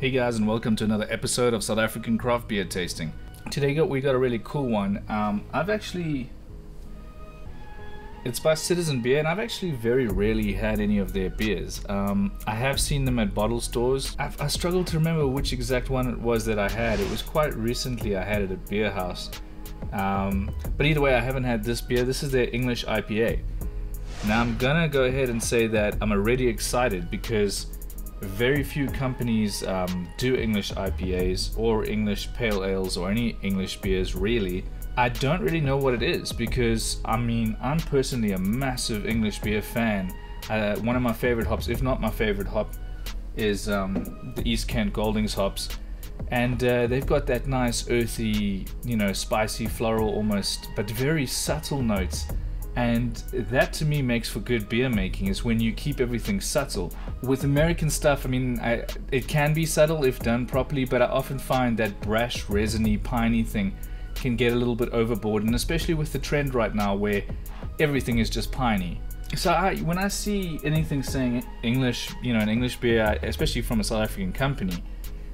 Hey guys, and welcome to another episode of South African Craft Beer Tasting. Today we got a really cool one. It's by Citizen Beer, and I've actually very rarely had any of their beers. I have seen them at bottle stores. I struggle to remember which exact one it was that I had. It was quite recently I had it at Beer House. But either way, I haven't had this beer. This is their English IPA. Now I'm gonna go ahead and say that I'm already excited because very few companies do English IPAs or English pale ales or any English beers really. I don't really know what it is because I'm personally a massive English beer fan. One of my favorite hops, if not my favorite hop, is the East Kent Goldings hops, and they've got that nice earthy, spicy, floral almost, but very subtle notes. And that to me makes for good beer making, is when you keep everything subtle. With American stuff, it can be subtle if done properly, but I often find that brash, resiny, piney thing can get a little bit overboard, and especially with the trend right now where everything is just piney. So when I see anything saying English, an English beer, especially from a South African company,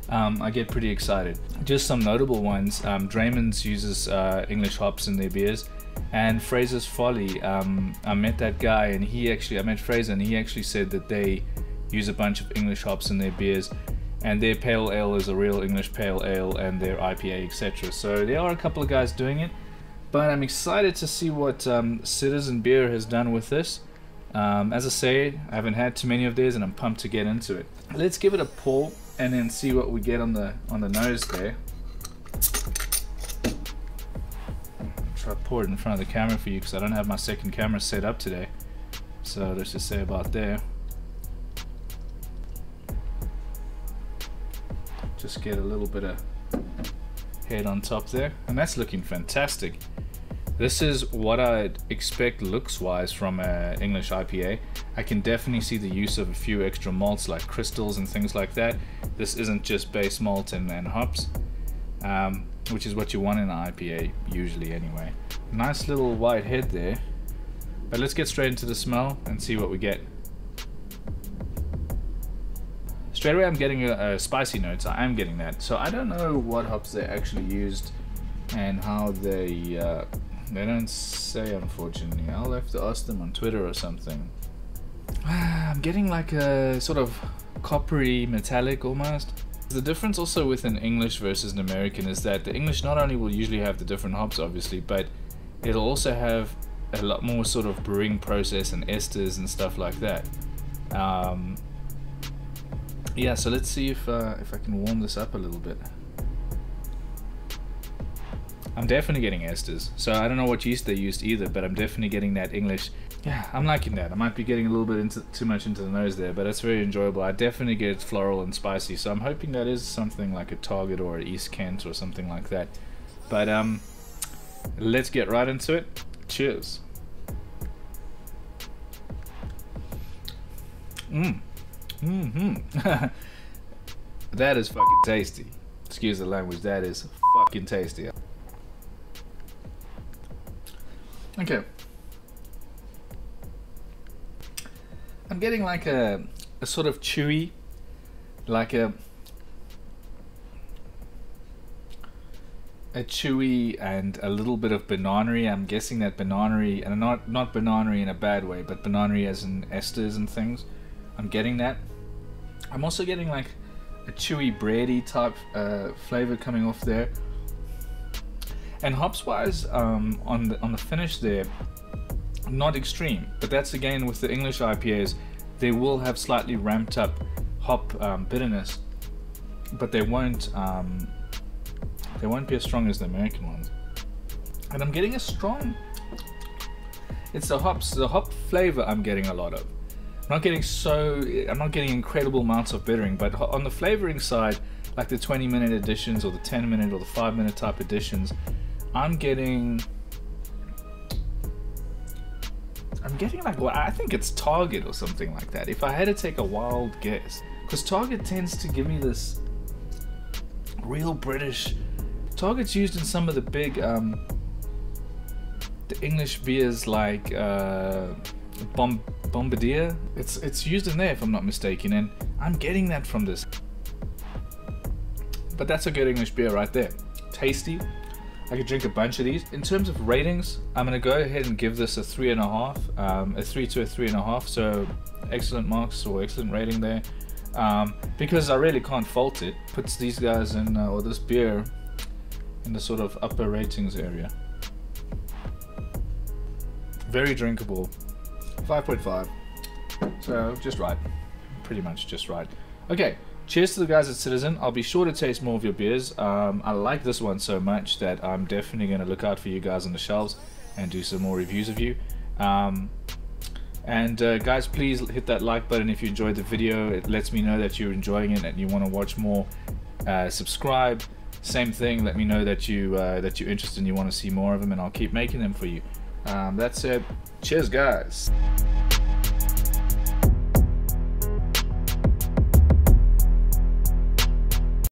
I get pretty excited. Just some notable ones. Draymond's uses English hops in their beers. And Fraser's Folly, I met that guy, and I met Fraser, and he actually said that they use a bunch of English hops in their beers, and their pale ale is a real English pale ale, and their IPA, etc. So there are a couple of guys doing it, but I'm excited to see what Citizen Beer has done with this. As I say, I haven't had too many of theirs, and I'm pumped to get into it. Let's give it a pour, and then see what we get on the nose there. Try to pour it in front of the camera for you because I don't have my second camera set up today. So let's just say about there. Just get a little bit of head on top there, and that's looking fantastic. This is what I'd expect looks wise from an English IPA. I can definitely see the use of a few extra malts like crystals and things like that. This isn't just base malt and hops. Which is what you want in an IPA usually anyway. Nice little white head there. But let's get straight into the smell and see what we get. Straight away I'm getting a spicy notes. I am getting that. So I don't know what hops they actually used and how they don't say, unfortunately. I'll have to ask them on Twitter or something. I'm getting like a sort of coppery metallic almost. The difference also with an English versus an American is that the English not only will usually have the different hops obviously, but it'll also have a lot more sort of brewing process and esters and stuff like that. Yeah, so let's see if I can warm this up a little bit. I'm definitely getting esters, so I don't know what yeast they used either, but I'm definitely getting that English. Yeah, I'm liking that. I might be getting a little bit too much into the nose there, but it's very enjoyable. I definitely get floral and spicy, so I'm hoping that is something like a Target or an East Kent or something like that. But let's get right into it. Cheers. That is fucking tasty. Excuse the language. That is fucking tasty. Okay. I'm getting like a sort of chewy, like a chewy and a little bit of banana-y. I'm guessing that banana-y, and not banana-y in a bad way, but banana-y as in esters and things. I'm getting that. I'm also getting like a chewy bready type flavor coming off there. And hops wise, on the finish there, not extreme, but that's again with the English IPAs, they will have slightly ramped up hop bitterness, but they won't be as strong as the American ones. And I'm getting a strong, it's the hop flavor I'm getting a lot of. I'm not getting incredible amounts of bittering, but on the flavoring side, like the 20-minute editions or the 10-minute or the 5-minute type editions, I'm getting like, well, I think it's Target or something like that, if I had to take a wild guess, because Target tends to give me this real British. Target's used in some of the big the English beers like Bombardier. It's used in there if I'm not mistaken, and I'm getting that from this. But that's a good English beer right there. Tasty. I could drink a bunch of these. In terms of ratings, I'm gonna go ahead and give this a 3.5, a 3 to a 3.5. So excellent marks or excellent rating there, because I really can't fault it. Puts these guys in, or this beer, in the sort of upper ratings area. Very drinkable. 5.5. So just right, pretty much just right. Okay. Cheers to the guys at Citizen. I'll be sure to taste more of your beers. I like this one so much that I'm definitely going to look out for you guys on the shelves and do some more reviews of you. Guys, please hit that like button if you enjoyed the video. It lets me know that you're enjoying it and you want to watch more. Subscribe, same thing. Let me know that you're interested and you want to see more of them, and I'll keep making them for you. That's it. Cheers, guys.